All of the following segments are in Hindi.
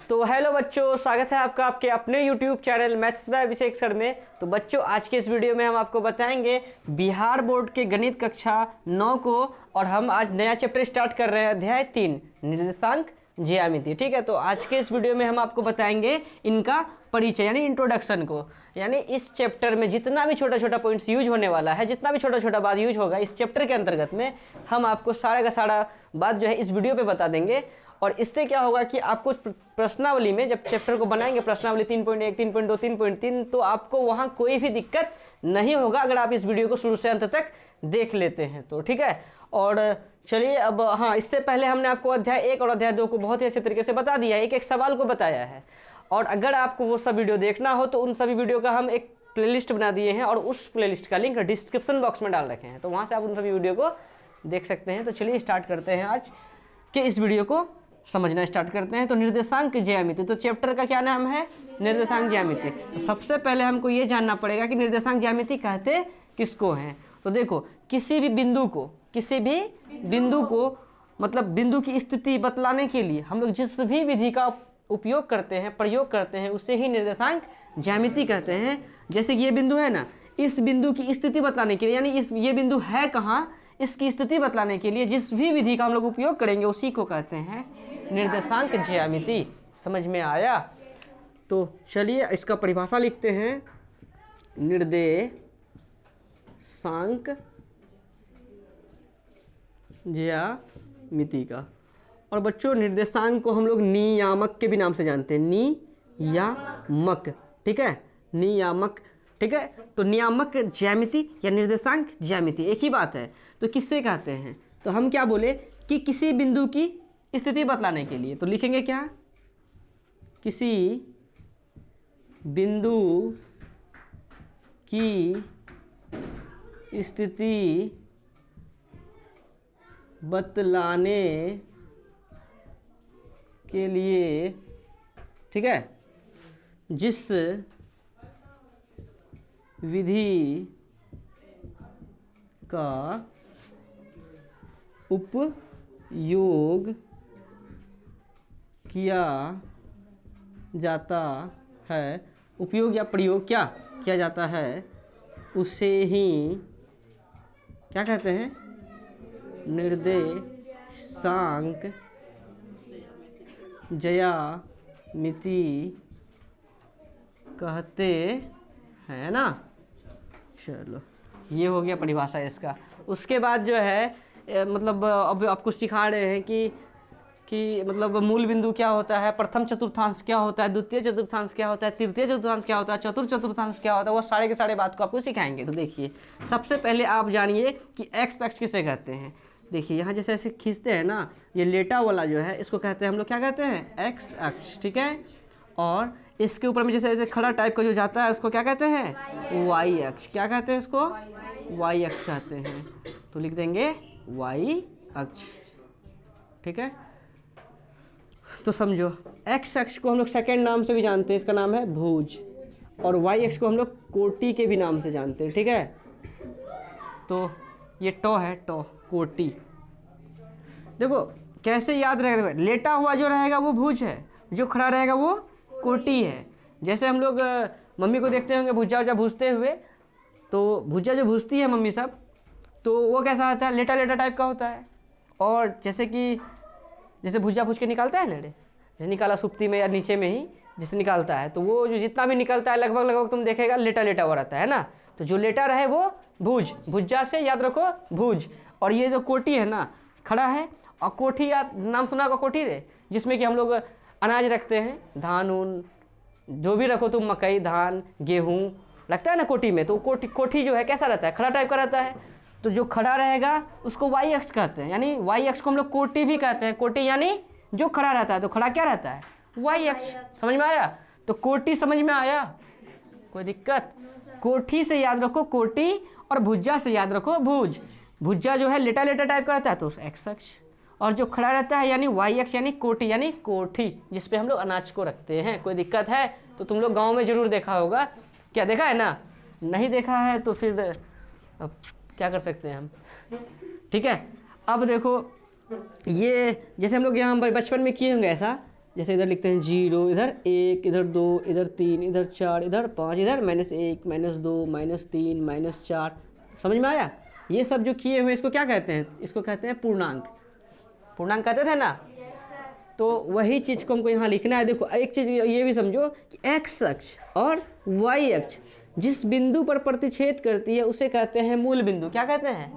तो हेलो बच्चों, स्वागत है आपका आपके अपने YouTube channel maths by Abhishek sir में। तो बच्चों, आज के इस वीडियो में हम आपको बताएंगे बिहार बोर्ड के गणित कक्षा 9 को, और हम आज नया चैप्टर स्टार्ट कर रहे हैं, अध्याय 3 निर्देशांक ज्यामिति। ठीक है, तो आज के इस वीडियो में हम आपको बताएंगे इनका परिचय यानी इंट्रोडक्शन को। यानी इस चैप्टर में जितना भी छोटा छोटा पॉइंट्स यूज होने वाला है, जितना भी छोटा छोटा बात यूज होगा इस चैप्टर के अंतर्गत में, हम आपको सारा का सारा बात जो है इस वीडियो पे बता देंगे। और इससे क्या होगा कि आपको प्रश्नावली में जब चैप्टर को बनाएंगे, प्रश्नावली 3.1, 3.2, 3.3, तो आपको वहाँ कोई भी दिक्कत नहीं होगा अगर आप इस वीडियो को शुरू से अंत तक देख लेते हैं तो। ठीक है, और चलिए अब हाँ, इससे पहले हमने आपको अध्याय 1 और अध्याय 2 को बहुत ही अच्छे तरीके से बता दिया है, एक एक सवाल को बताया है। और अगर आपको वो सब वीडियो देखना हो तो उन सभी वीडियो का हम एक प्लेलिस्ट बना दिए हैं, और उस प्लेलिस्ट का लिंक डिस्क्रिप्शन बॉक्स में डाल रखे हैं, तो वहाँ से आप उन सभी वीडियो को देख सकते हैं। तो चलिए स्टार्ट करते हैं आज के इस वीडियो को, समझना स्टार्ट करते हैं। तो निर्देशांक ज्यामिति, तो चैप्टर का क्या नाम है? निर्देशांक ज्यामिति। तो सबसे पहले हमको ये जानना पड़ेगा कि निर्देशांक ज्यामिति कहते किसको हैं। तो देखो, किसी भी बिंदु को मतलब बिंदु की स्थिति बतलाने के लिए हम लोग जिस भी विधि का उपयोग करते हैं, प्रयोग करते हैं, उसे ही निर्देशांक ज्यामिति कहते हैं। जैसे कि ये बिंदु है ना, इस बिंदु की स्थिति बतलाने के लिए, यानी ये बिंदु है कहाँ, इसकी स्थिति बतलाने के लिए जिस भी विधि का हम लोग उपयोग करेंगे उसी को कहते हैं निर्देशांक ज्यामिति। समझ में आया? तो चलिए इसका परिभाषा लिखते हैं, निर्देशांक ज्यामिति का। और बच्चों, निर्देशांक को हम लोग नियामक के भी नाम से जानते हैं, नियामक। ठीक है, नियामक। ठीक है, तो नियामक ज्यामिति या निर्देशांक ज्यामिति एक ही बात है। तो किससे कहते हैं? तो हम क्या बोले कि किसी बिंदु की स्थिति बतलाने के लिए, तो लिखेंगे क्या? किसी बिंदु की स्थिति बतलाने के लिए, ठीक है, जिस विधि का उपयोग किया जाता है, उपयोग या प्रयोग क्या किया जाता है, उसे ही क्या कहते हैं? निर्देशांक ज्यामिति कहते हैं ना। चलो, ये हो गया परिभाषा इसका। उसके बाद जो है मतलब अब आपको सिखा रहे हैं कि मतलब मूल बिंदु क्या होता है, प्रथम चतुर्थांश क्या होता है, द्वितीय चतुर्थांश क्या होता है, तृतीय चतुर्थांश क्या होता है, चतुर्थ चतुर्थांश क्या होता है, वो सारे के सारे बात को आपको सिखाएंगे। तो देखिए, सबसे पहले आप जानिए कि एक्स अक्ष किसे कहते हैं। देखिए यहाँ जैसे ऐसे खींचते हैं ना, ये लेटा वाला जो है इसको कहते हैं हम लोग, क्या कहते हैं? एक्स अक्ष। ठीक है, और इसके ऊपर में जैसे ऐसे खड़ा टाइप का जो जाता है उसको क्या कहते हैं? वाई अक्ष। क्या कहते हैं इसको? वाई अक्ष कहते हैं। तो लिख देंगे वाई अक्ष। ठीक है, तो समझो, एक्स अक्ष को हम लोग सेकेंड नाम से भी जानते हैं, इसका नाम है भुज, और वाई अक्ष को हम लोग कोटि के भी नाम से जानते हैं। ठीक है, तो ये टो है, टो, कोटि। देखो कैसे याद रहेगा, देखो लेटा हुआ जो रहेगा वो भुज है, जो खड़ा रहेगा वो कोटि है। जैसे हम लोग मम्मी को देखते होंगे भुज्जा उज्जा भूजते हुए, तो भुज्जा जो भूजती है मम्मी सब, तो वो कैसा होता है? लेटा लेटा टाइप का होता है। और जैसे भुज्जा भूज के निकालता है ना, जैसे निकाला सुप्ती में या नीचे में ही जिसे निकालता है, तो वो जो जितना भी निकलता है लगभग तुम देखेगा लेटा लेटा हुआ रहता है ना। तो जो लेटा रहे वो भुज, भुज्जा से याद रखो भुज। और ये जो कोटि है ना, खड़ा है, और कोठी या नाम सुना होगा कोठी रे, जिसमें कि हम लोग अनाज रखते हैं, धान उन जो भी रखो तुम, मकई, धान, गेहूँ लगता है ना कोठी में। तो कोठी जो है कैसा रहता है? खड़ा टाइप का रहता है। तो जो खड़ा रहेगा उसको वाई अक्ष कहते हैं, यानी वाई अक्ष को हम लोग कोटि भी कहते हैं। कोटि यानी जो खड़ा रहता है, तो खड़ा क्या रहता है? वाई अक्ष। समझ में आया? तो कोटि समझ में आया? कोई दिक्कत? कोठी से याद रखो कोटि, और भुज्जा से याद रखो भुज। भुज्जा जो है लेटा लेटा टाइप का रहता है, तो एक्स अक्ष, और जो खड़ा रहता है यानी वाई अक्ष, यानी कोटि, यानी कोठी, जिसपे हम लोग अनाज को रखते हैं। कोई दिक्कत है? तो तुम लोग गाँव में जरूर देखा होगा। क्या देखा है ना? नहीं देखा है तो फिर अब क्या कर सकते हैं हम। ठीक है, अब देखो ये जैसे हम लोग यहाँ बचपन में किए होंगे ऐसा, जैसे इधर लिखते हैं 0, इधर 1, इधर 2, इधर 3, इधर 4, इधर 5, इधर -1, -2, -3, -4। समझ में आया? ये सब जो किए हुए इसको क्या कहते हैं? इसको कहते हैं पूर्णांक। पूर्णांक कहते थे ना? तो वही चीज़ को हमको यहाँ लिखना है। देखो एक चीज़ ये भी समझो कि x अक्ष और y अक्ष जिस बिंदु पर प्रतिच्छेद करती है उसे कहते हैं मूल बिंदु। क्या कहते हैं?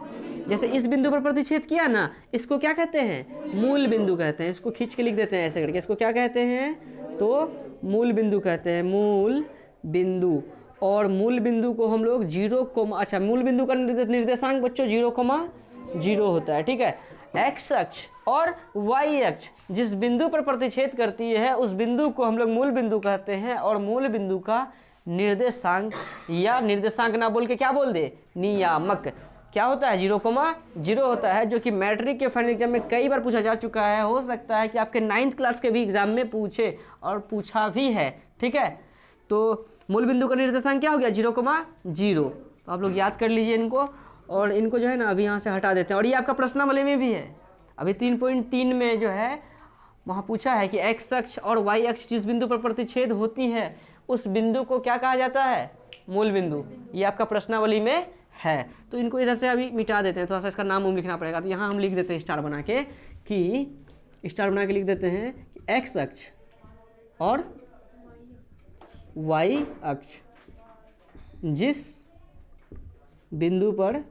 जैसे इस बिंदु पर प्रतिच्छेद किया ना, इसको क्या कहते हैं? मूल बिंदु कहते हैं। इसको खींच के लिख देते हैं ऐसे करके। इसको क्या कहते हैं? तो मूल बिंदु कहते हैं, मूल बिंदु। और मूल बिंदु को हम लोग 0, अच्छा मूल बिंदु का निर्देशांक बच्चों 0,0 होता है। ठीक है, x अक्ष और y अक्ष जिस बिंदु पर प्रतिच्छेद करती है उस बिंदु को हम लोग मूल बिंदु कहते हैं। और मूल बिंदु का निर्देशांक, या निर्देशांक ना बोल के क्या बोल दे, नियामक, क्या होता है? 0,0 होता है, जो कि मैट्रिक के फाइनल एग्जाम में कई बार पूछा जा चुका है। हो सकता है कि आपके 9th क्लास के भी एग्जाम में पूछे, और पूछा भी है। ठीक है, तो मूल बिंदु का निर्देशांक क्या हो गया? 0,0। तो आप लोग याद कर लीजिए इनको, और इनको जो है ना अभी यहाँ से हटा देते हैं। और ये आपका प्रश्नावली में भी है, अभी 3.3 में जो है वहाँ पूछा है कि x अक्ष और y अक्ष जिस बिंदु पर प्रतिच्छेद होती है उस बिंदु को क्या कहा जाता है? मूल बिंदु। ये आपका प्रश्नावली में है। तो इनको इधर से अभी मिटा देते हैं, थोड़ा सा इसका नाम लिखना पड़ेगा। तो यहाँ हम लिख देते हैं स्टार बना के, कि स्टार बना के लिख देते हैं कि x अक्ष और y अक्ष जिस बिंदु पर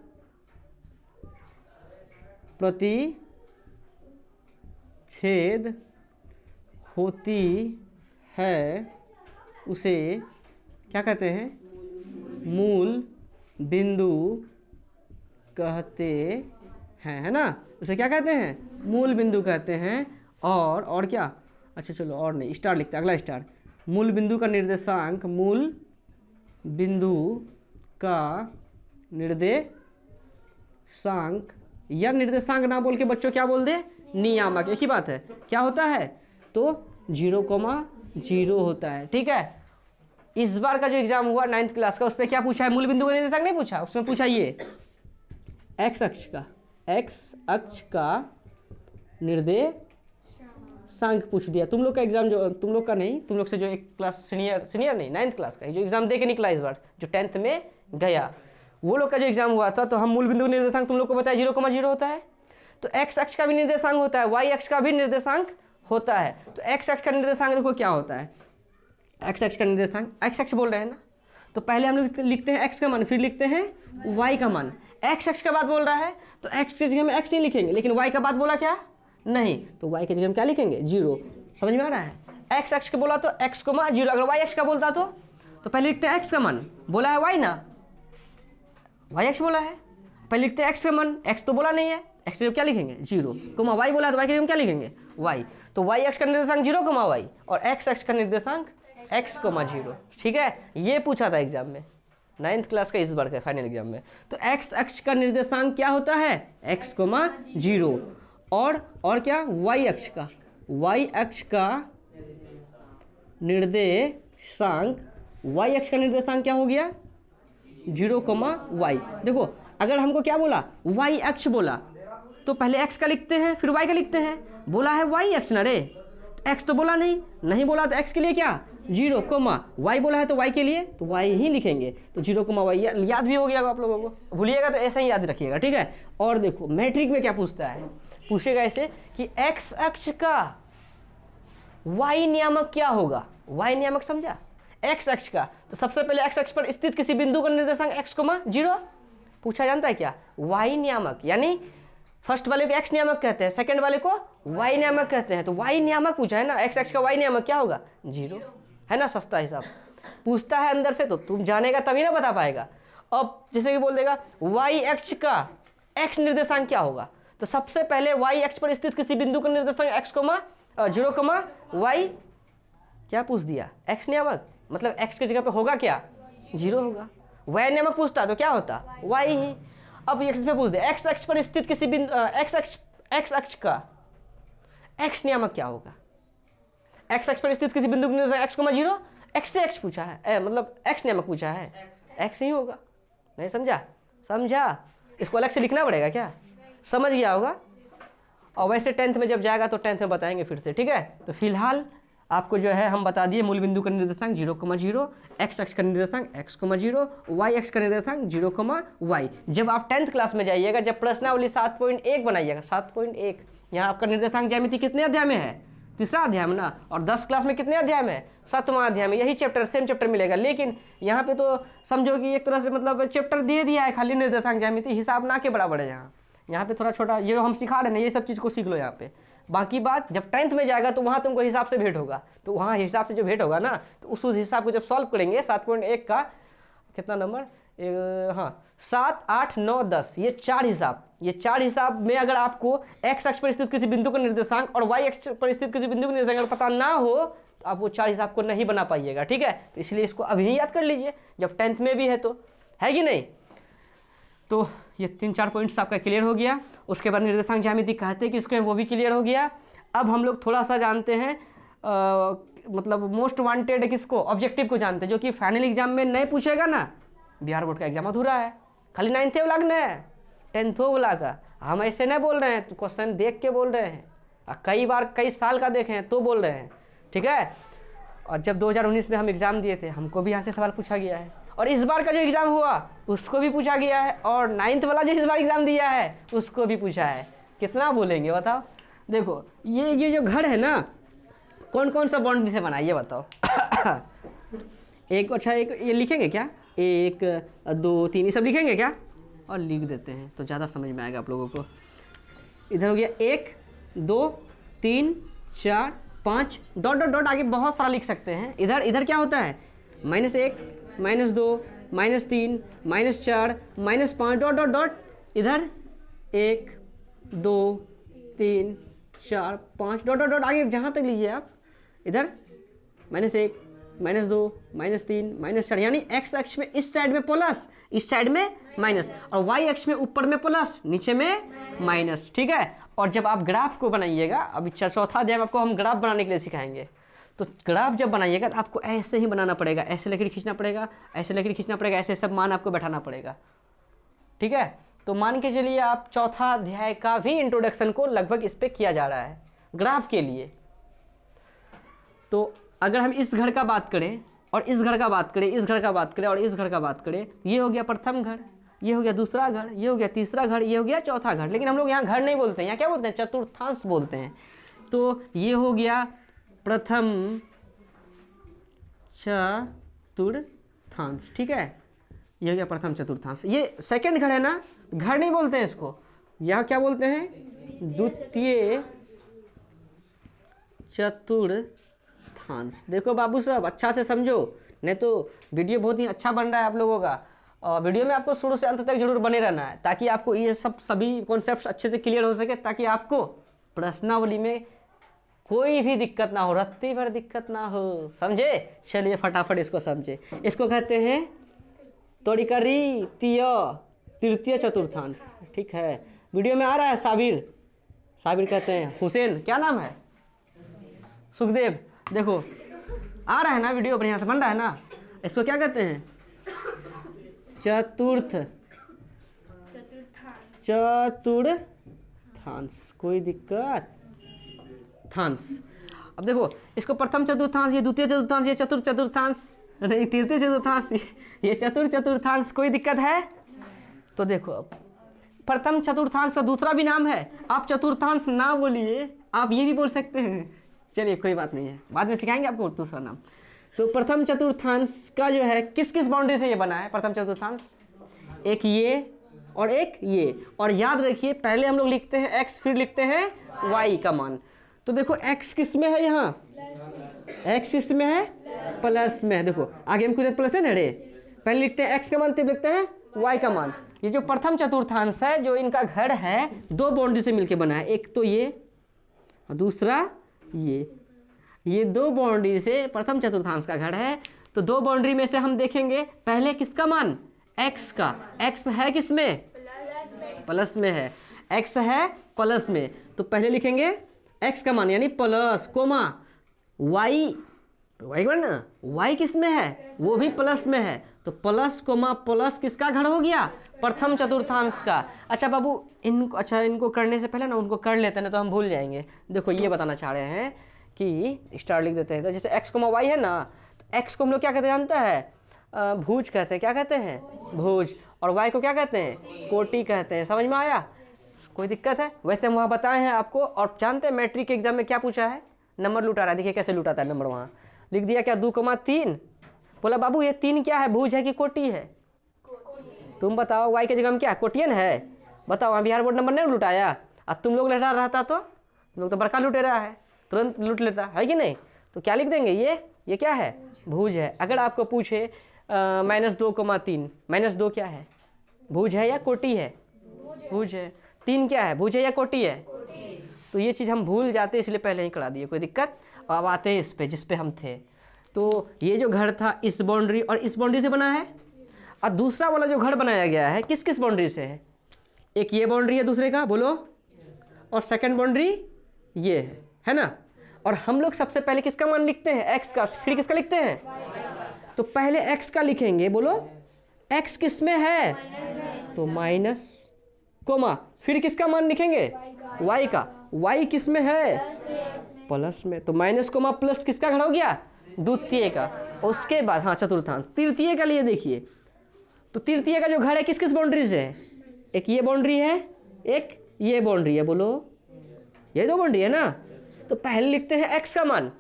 प्रतिच्छेद होती है उसे क्या कहते हैं? मूल बिंदु कहते हैं, है ना? उसे क्या कहते हैं? मूल बिंदु कहते हैं। और क्या? अच्छा चलो और नहीं, स्टार लिखते हैं, अगला स्टार। मूल बिंदु का निर्देशांक, मूल बिंदु का निर्देशांक, या निर्देशांक ना बोल के बच्चों क्या बोल दे? नियामक। एक ही बात है। क्या होता है? तो 0,0 होता है। ठीक है, इस बार का जो एग्जाम हुआ 9th क्लास का, उस पर क्या पूछा है? मूल बिंदु का निर्देशांक नहीं पूछा, उसमें पूछा ये x अक्ष का निर्देशांक पूछ दिया। तुम लोग का एग्जाम जो, तुम लोग का नहीं, तुम लोग से जो एक क्लास सीनियर नहीं, 9th क्लास का जो एग्जाम दे के निकला इस बार, जो 10th में गया, वो लोग का जो एग्जाम हुआ था, तो हम मूल बिंदु का निर्देशांक तुम लोग को बताया 0,0 होता है। तो x अक्ष का भी निर्देशांक होता है, y अक्ष का भी निर्देशांक होता है। तो x अक्ष का निर्देशांक देखो क्या होता है? x अक्ष का निर्देशांक, x अक्ष बोल रहे हैं ना, तो पहले हम लोग लिखते हैं x का मान, फिर लिखते हैं y का मान। x अक्ष का बात बोल रहा है तो x की जगह में x नहीं लिखेंगे, लेकिन y का बात बोला क्या? नहीं, तो y की जगह में क्या लिखेंगे? 0। समझ में आ रहा है? x अक्ष का बोला तो x, 0। अगर y अक्ष का बोलता तो पहले लिखते हैं x का मान, बोला है y ना, y अक्ष बोला है, पहले लिखते हैं x का मान, x तो बोला नहीं है, x की जगह क्या लिखेंगे? 0, y बोला है तो y की जगह क्या लिखेंगे? y। तो y अक्ष का निर्देशांक 0, y, और x अक्ष का निर्देशांक x, 0। ठीक है, ये पूछा था एग्जाम में 9th क्लास का इस बार का फाइनल एग्जाम में। तो x अक्ष का निर्देशांक क्या होता है? x, 0। और क्या? y अक्ष का, y अक्ष का निर्देशांक, y अक्ष का निर्देशांक क्या हो गया? 0, y। देखो अगर हमको क्या बोला? y अक्ष बोला तो पहले x का लिखते हैं, फिर y का लिखते हैं। बोला है y अक्ष ना रे, x तो बोला नहीं बोला तो x के लिए क्या? 0, y बोला है तो y के लिए तो y ही लिखेंगे। तो 0, y याद भी हो गया आप लोगों को, भूलिएगा तो ऐसा ही याद रखिएगा। ठीक है, और देखो मैट्रिक में क्या पूछता है? पूछेगा ऐसे कि x अक्ष का y नियामक क्या होगा? y नियामक समझा? x अक्ष का, तो सबसे पहले x अक्ष पर स्थित किसी बिंदु का निर्देशांक x, 0 पूछा। जानता है क्या? y नियामक, यानी फर्स्ट वाले को x नियामक कहते हैं, सेकंड वाले को y नियामक कहते हैं। तो y नियामक पूछा है ना, x अक्ष का y नियामक क्या होगा? 0, है ना? सस्ता हिसाब पूछता है अंदर से, तो तुम जानेगा तभी ना बता पाएगा। अब जैसे कि बोल देगा y अक्ष का x निर्देशांक क्या होगा, तो सबसे पहले y अक्ष पर स्थित किसी बिंदु का निर्देशांक x, 0, y क्या पूछ दिया? x नियामक, मतलब x की जगह पे होगा क्या? 0 होगा। y नियामक पूछता तो क्या होता? y ही। अब x पे पूछ दे x अक्ष पर स्थित किसी बिंदु, x अक्ष का x नियामक क्या होगा? x अक्ष पर स्थित किसी बिंदु का निर्देशांक x, 0, x से x पूछा है, मतलब x नियामक पूछा है, x ही होगा। नहीं समझा? इसको अलग से लिखना पड़ेगा क्या? समझ गया होगा। और वैसे 10th में जब जाएगा तो 10th में बताएंगे फिर से। ठीक है, तो फिलहाल आपको जो है हम बता दिए मूल बिंदु का निर्देशांक 0,0, एक्स अक्ष का निर्देशांक x,0, वाई अक्ष का निर्देशांक 0,y। जब आप 10th क्लास में जाइएगा, जब प्रश्नावली 7.1 बनाइएगा, 7.1, यहाँ आपका निर्देशांक ज्यामिति कितने अध्याय में है? तीसरा अध्याय में ना। और 10 क्लास में कितने अध्याय में? 7वां अध्याय में। यही चैप्टर, सेम चैप्टर मिलेगा। लेकिन यहाँ पे तो समझो कि एक तरह से मतलब चैप्टर दे दिया है, खाली निर्देशांक ज्यामिति, हिसाब ना के बराबर है। यहाँ पे थोड़ा छोटा ये हम सिखा रहे हैं, ये सब चीज़ को सीख लो यहाँ पे। बाकी बात जब 10th में जाएगा तो वहाँ तुमको हिसाब से भेंट होगा, तो वहाँ हिसाब से जो भेंट होगा ना, तो उस हिसाब को जब सॉल्व करेंगे 7.1 का कितना नंबर, हाँ 7, 8, 9, 10, ये 4 हिसाब, ये 4 हिसाब में अगर आपको x अक्ष पर स्थित किसी बिंदु का निर्देशांक और y अक्ष पर स्थित किसी बिंदु का निर्देशांक पता ना हो तो आप वो 4 हिसाब को नहीं बना पाइएगा। ठीक है, तो इसलिए इसको अभी ही याद कर लीजिए, जब 10th में भी है तो, है कि नहीं। तो ये 3-4 पॉइंट्स आपका क्लियर हो गया। उसके बाद निर्देशांक ज्यामिति कहते हैं किसको, वो भी क्लियर हो गया। अब हम लोग थोड़ा सा जानते हैं मतलब मोस्ट वांटेड किसको, ऑब्जेक्टिव को जानते हैं, जो कि फाइनल एग्जाम में नहीं पूछेगा ना। बिहार बोर्ड का एग्जाम अधूरा है, खाली 9th वाला का है, 10th वाला का। हम ऐसे नहीं बोल रहे हैं, तो क्वेश्चन देख के बोल रहे हैं, कई बार कई साल का देखे हैं तो बोल रहे हैं। ठीक है, और जब 2019 में हम एग्ज़ाम दिए थे, हमको भी यहाँ से सवाल पूछा गया है, और इस बार का जो एग्ज़ाम हुआ उसको भी पूछा गया है, और 9th वाला जो इस बार एग्ज़ाम दिया है उसको भी पूछा है। कितना बोलेंगे बताओ। देखो ये जो घर है ना, कौन कौन सा बाउंड्री से बना है ये बताओ। एक, अच्छा एक ये लिखेंगे क्या, 1, 2, 3 ये सब लिखेंगे क्या, और लिख देते हैं तो ज़्यादा समझ में आएगा आप लोगों को। इधर हो गया 1, 2, 3, 4, 5, डॉट डॉट डॉट, आगे बहुत सारा लिख सकते हैं। इधर क्या होता है, -1, -2, -3, -4, -5, डॉट डॉट डॉट। इधर 1, 2, 3, 4, 5, डॉट डॉट डॉट, आगे जहाँ तक लीजिए आप। इधर -1, -2, -3, -4, यानी x अक्ष में इस साइड में प्लस, इस साइड में माइनस, और y अक्ष में ऊपर में प्लस, नीचे में माइनस। ठीक है, और जब आप ग्राफ को बनाइएगा, अभी चौथा अध्याय में आपको हम ग्राफ बनाने के लिए सिखाएंगे, तो ग्राफ जब बनाइएगा तो आपको ऐसे ही बनाना पड़ेगा, ऐसे लकीर खींचना पड़ेगा, ऐसे लकीर खींचना पड़ेगा, ऐसे सब मान आपको बैठाना पड़ेगा। ठीक है, तो मान के चलिए आप चौथा अध्याय का भी इंट्रोडक्शन को लगभग इस पे किया जा रहा है ग्राफ के लिए। तो अगर हम इस घर का बात करें, और इस घर का बात करें, इस घर का बात करें, और इस घर का बात करें, ये हो गया प्रथम घर, ये हो गया दूसरा घर, ये हो गया तीसरा घर, ये हो गया चौथा घर। लेकिन हम लोग यहाँ घर नहीं बोलते हैं, यहाँ क्या बोलते हैं, चतुर्थांश बोलते हैं। तो ये हो गया प्रथम चतुर्थांश। ठीक है, ये हो गया प्रथम चतुर्थांश। ये सेकंड घर है ना, घर नहीं बोलते हैं इसको, यहाँ क्या बोलते हैं, द्वितीय चतुर्थांश। देखो बाबू साहब अच्छा से समझो, नहीं तो वीडियो बहुत ही अच्छा बन रहा है आप लोगों का, और वीडियो में आपको शुरू से अंत तक जरूर बने रहना है, ताकि आपको ये सब सभी कॉन्सेप्ट्स अच्छे से क्लियर हो सके, ताकि आपको प्रश्नावली में कोई भी दिक्कत ना हो, रत्ती भर दिक्कत ना हो। समझे, चलिए फटाफट इसको समझे। इसको कहते हैं तृतीय चतुर्थांश। ठीक है, वीडियो में आ रहा है, साबिर कहते हैं, हुसैन क्या नाम है, सुखदेव, देखो आ रहा है ना, वीडियो बढ़िया से बन रहा है ना। इसको क्या कहते हैं, चतुर्थांश। कोई दिक्कत, थांस। अब देखो इसको प्रथम चतुर्थांश, ये द्वितीय चतुर्थांश, ये चतुर्थांश, नहीं तृतीय चतुर्थांश, ये चतुर्थांश। कोई दिक्कत है तो देखो, अब प्रथम चतुर्थांश का दूसरा भी नाम है, आप चतुर्थांश ना बोलिए, आप ये भी बोल सकते हैं। चलिए कोई बात नहीं है, बाद में सिखाएंगे आपको दूसरा नाम। तो प्रथम चतुर्थांश का जो है किस किस बाउंड्री से ये बना है प्रथम चतुर्थांश, एक ये और एक ये। और याद रखिए पहले हम लोग लिखते हैं x, फिर लिखते हैं y का मान। तो देखो x किस में है, यहाँ x किस में है, प्लस में है। देखो आगे हम कुछ प्लस है ना रे, पहले लिखते हैं x का मान, तब लिखते हैं y का मान। ये जो प्रथम चतुर्थांश है, जो इनका घर है, दो बाउंड्री से मिलके बना है, एक तो ये और दूसरा ये दो बाउंड्री से प्रथम चतुर्थांश का घर है। तो दो बाउंड्री में से हम देखेंगे पहले किसका मान, x का। x है किस में, प्लस में है, x है प्लस में, तो पहले लिखेंगे x का मान यानी प्लस, कोमा y ना, y किस में है, वो भी प्लस में है, तो प्लस कोमा प्लस किसका घर हो गया, प्रथम चतुर्थांश का। अच्छा बाबू इनको करने से पहले ना उनको कर लेते हैं, तो हम भूल जाएंगे। देखो ये बताना चाह रहे हैं कि स्टार लिख देते हैं। तो जैसे x कोमा वाई है ना, तो x को हम लोग क्या कहते हैं जानता है? भुज कहते हैं। क्या कहते हैं? भुज। और y को क्या कहते हैं? कोटि कहते हैं। समझ में आया? कोई दिक्कत है? वैसे हम वहाँ बताए हैं आपको। और जानते हैं मैट्रिक के एग्जाम में क्या पूछा है? नंबर लुटा रहा है। देखिए कैसे लुटाता है नंबर। वहाँ लिख दिया क्या 2,3। बोला बाबू ये 3 क्या है, भुज है कि कोटि है? तुम बताओ, y के जगह में क्या कोटियन है? बताओ। वहाँ बिहार बोर्ड नंबर नहीं लुटाया। अब तुम लोग लटा रहता तो तुम लोग तो बड़का लुटे रहा है, तुरंत लूट लेता है कि नहीं? तो क्या लिख देंगे? ये क्या है? भुज है। अगर आपको पूछे -2,3, -2 क्या है? भुज है या कोटि है? भुज है। 3 क्या है? भुज है या कोटि है? तो ये चीज़ हम भूल जाते इसलिए पहले ही करा दिए। कोई दिक्कत? अब आते हैं इस पे जिस पे हम थे। तो ये जो घर था इस बाउंड्री और इस बाउंड्री से बना है, और दूसरा वाला जो घर बनाया गया है किस किस बाउंड्री से है? एक ये बाउंड्री है दूसरे का, बोलो, और सेकंड बाउंड्री ये है ना। और हम लोग सबसे पहले किसका मान लिखते हैं? x का। फिर किसका लिखते हैं? तो पहले x का लिखेंगे, बोलो। x किस में है? तो माइनस कोमा, फिर किसका मान लिखेंगे? y का। y किस में है? प्लस में। तो माइनस कोमा प्लस किसका घर हो गया? द्वितीय का। उसके बाद हाँ चतुर्थांश। तृतीय का लिए देखिए, तो तृतीय का जो घर है किस किस बाउंड्री से है? एक ये बाउंड्री है, एक ये बाउंड्री है, बोलो। ये 2 बाउंड्री है ना। तो पहले लिखते हैं x का मान।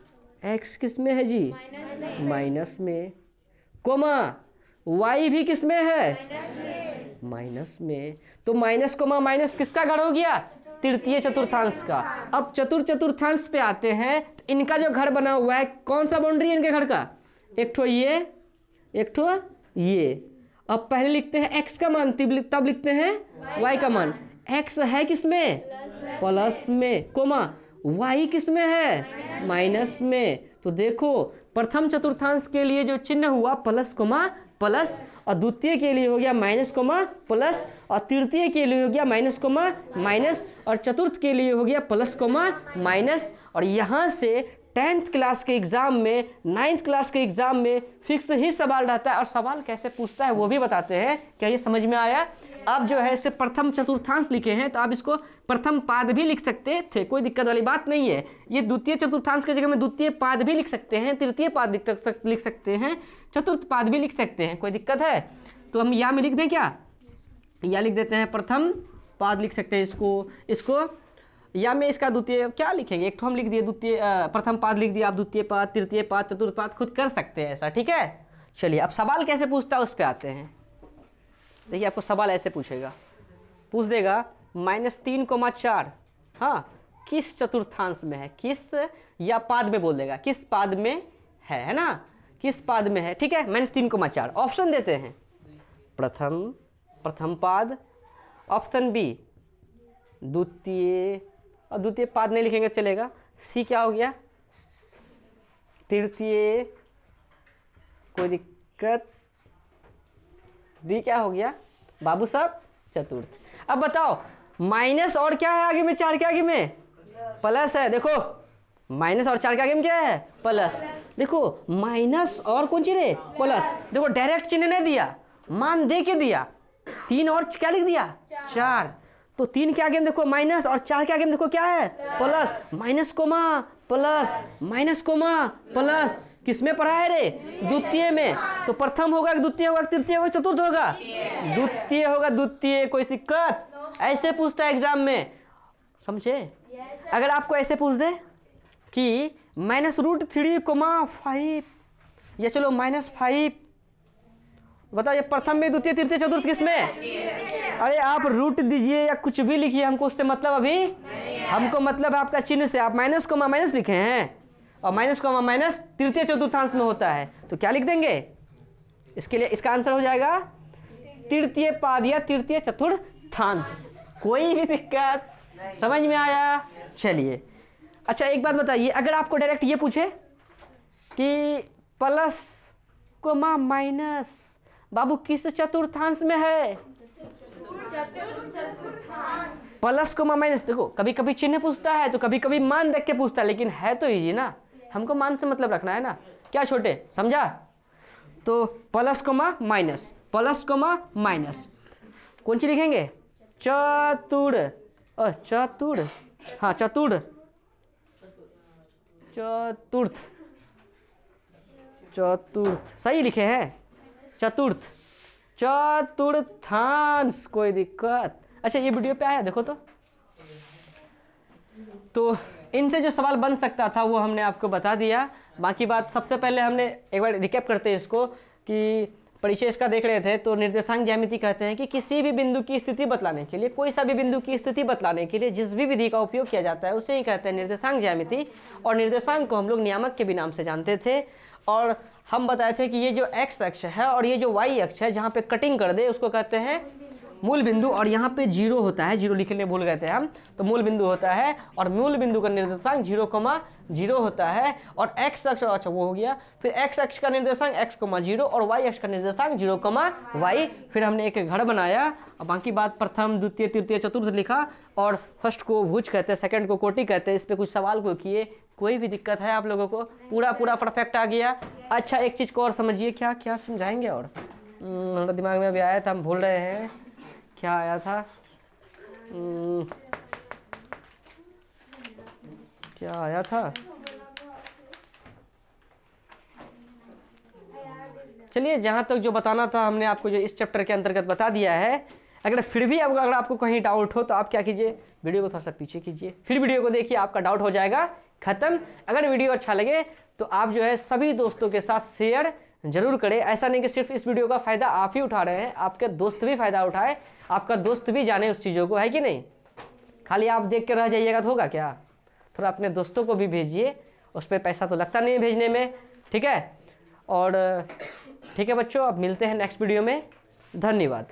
x किस में है जी? माइनस में। कोमा y भी किस में है? माइनस में। तो माइनस कोमा माइनस किसका घर हो गया? तृतीय चतुर्थांश का। अब चतुर्थांश पे आते हैं। तो इनका जो घर बना हुआ है कौन सा बाउंड्री है इनके घर का? एक ठो ये, एक ठो ये। अब पहले लिखते हैं x का मान, तब लिखते हैं y का मान। x है किस में? प्लस में। कोमा y किस में है? माइनस में। तो देखो प्रथम चतुर्थांश के लिए जो चिन्ह हुआ प्लस कोमा प्लस, और द्वितीय के लिए हो गया माइनस कोमा प्लस, और तृतीय के लिए हो गया माइनस कोमा माइनस, और चतुर्थ के लिए हो गया प्लस कोमा माइनस। और यहाँ से 10th क्लास के एग्जाम में, 9th क्लास के एग्जाम में फिक्स ही सवाल रहता है। और सवाल कैसे पूछता है वो भी बताते हैं। क्या ये समझ में आया? अब जो है इसे प्रथम चतुर्थांश लिखे हैं, तो आप इसको प्रथम पाद भी लिख सकते थे, कोई दिक्कत वाली बात नहीं है। ये द्वितीय चतुर्थांश की जगह में द्वितीय पाद भी लिख सकते हैं, तृतीय पाद लिख सकते हैं, चतुर्थ पाद भी लिख सकते हैं, कोई दिक्कत है? तो हम या में लिख दें क्या? या लिख देते हैं प्रथम पाद लिख सकते हैं इसको या में इसका द्वितीय क्या लिखेंगे? एक तो हम लिख दिए द्वितीय, प्रथम पाद लिख दिया, आप द्वितीय पाद, तृतीय पाद, चतुर्थ पाद खुद कर सकते हैं ऐसा, ठीक है। चलिए अब सवाल कैसे पूछता है उस पर आते हैं। देखिए आपको सवाल ऐसे पूछेगा, पूछ देगा -3,4 हाँ किस चतुर्थांश में है? किस या पाद में बोल देगा, किस पाद में है ना, किस पाद में है, ठीक है। -3,4 ऑप्शन देते हैं, प्रथम पाद, ऑप्शन बी द्वितीय, और द्वितीय पाद नहीं लिखेंगे चलेगा। सी क्या हो गया? तृतीय, कोई दिक्कत। डी क्या हो गया बाबू साहब? चतुर्थ। अब बताओ माइनस और क्या है आगे में? 4 के आगे में प्लस है। देखो माइनस और 4 के आगे में क्या है? प्लस। देखो माइनस और कौन चीज है? प्लस। देखो डायरेक्ट चिन्ह नहीं दिया, मान दे के दिया। 3 और क्या लिख दिया? 4। तो 3 के आगे में देखो माइनस, और 4 के आगे में देखो क्या है? Plus. Minus coma plus, minus coma plus. किस में पढ़ा है रे? द्वितीय में। तो प्रथम होगा कि द्वितीय होगा, तृतीय होगा, चतुर्थ होगा? द्वितीय होगा, द्वितीय। कोई दिक्कत? ऐसे पूछता है एग्जाम में, समझे? अगर आपको ऐसे पूछ दे कि -√3,5 या चलो -5, बताओ ये प्रथम में, द्वितीय, तृतीय, चतुर्थ किस में? अरे आप रूट दीजिए या कुछ भी लिखिए, हमको उससे मतलब अभी हमको मतलब आपका चिन्ह से। आप माइनस कोमा माइनस लिखे हैं, और माइनस कोमा माइनस तृतीय चतुर्थांश में होता है, तो क्या लिख देंगे इसके लिए? इसका आंसर हो जाएगा तृतीय पाद या तृतीय चतुर्थांश। कोई भी दिक्कत? समझ में आया? चलिए अच्छा एक बात बताइए, अगर आपको डायरेक्ट ये पूछे कि प्लस कोमा माइनस बाबू किस चतुर्थांश में है? Plus comma minus. देखो कभी कभी चिन्ह पूछता है, तो कभी कभी मान देख के पूछता है, लेकिन है तो इजी ना, हमको मान से मतलब रखना है ना, क्या छोटे, समझा? तो plus comma minus, plus comma minus कौन सी लिखेंगे? चतुर, हाँ चतुर, चतुर्थ, चतुर्थ सही लिखे हैं, चतुर्थ, चतुर्थांश, कोई दिक्कत। अच्छा ये वीडियो पे आया देखो तो इनसे जो सवाल बन सकता था वो हमने आपको बता दिया। बाकी बात सबसे पहले हमने एक बार रिकैप करते हैं इसको कि परिचय इसका देख रहे थे। तो निर्देशांक ज्यामिति कहते हैं कि किसी भी बिंदु की स्थिति बतलाने के लिए, कोई सा भी बिंदु की स्थिति बतलाने के लिए जिस भी विधि का उपयोग किया जाता है उसे ही कहते हैं निर्देशांक ज्यामिति। और निर्देशांक को हम लोग नियामक के भी नाम से जानते थे। और हम बताए थे कि ये जो x अक्ष है और ये जो y अक्ष है, जहाँ पे कटिंग कर दे उसको कहते हैं मूल बिंदु। और यहाँ पे जीरो होता है, जीरो लिखने भूल गए थे हम, तो मूल बिंदु होता है। और मूल बिंदु का निर्देशांक 0,0 होता है। और x अक्ष, अच्छा वो हो गया। फिर x अक्ष का निर्देशांक x,0 और y अक्ष का निर्देशांक 0,y। फिर हमने एक घर बनाया और बाकी बात प्रथम द्वितीय तृतीय चतुर्थ लिखा। और फर्स्ट को भुज कहते हैं, सेकंड को कोटि कहते हैं। इस पर कुछ सवाल को किए, कोई भी दिक्कत है आप लोगों को? पूरा परफेक्ट आ गया। अच्छा एक चीज़ को और समझिए, क्या क्या समझाएंगे और हमारे दिमाग में अभी आया था, हम भूल रहे हैं क्या आया था। क्या आया था, चलिए जहाँ तक जो बताना था हमने आपको जो इस चैप्टर के अंतर्गत बता दिया है। अगर फिर भी अगर आपको कहीं डाउट हो तो आप क्या कीजिए, वीडियो को थोड़ा सा पीछे कीजिए, फिर वीडियो को देखिए, आपका डाउट हो जाएगा खत्म। अगर वीडियो अच्छा लगे तो आप जो है सभी दोस्तों के साथ शेयर जरूर करें। ऐसा नहीं कि सिर्फ इस वीडियो का फायदा आप ही उठा रहे हैं, आपके दोस्त भी फायदा उठाए, आपका दोस्त भी जाने उस चीज़ों को, है कि नहीं? खाली आप देख के रह जाइएगा तो होगा क्या? थोड़ा अपने दोस्तों को भी भेजिए, उस पर पैसा तो लगता नहीं है भेजने में, ठीक है? और ठीक है बच्चों, अब मिलते हैं नेक्स्ट वीडियो में। धन्यवाद।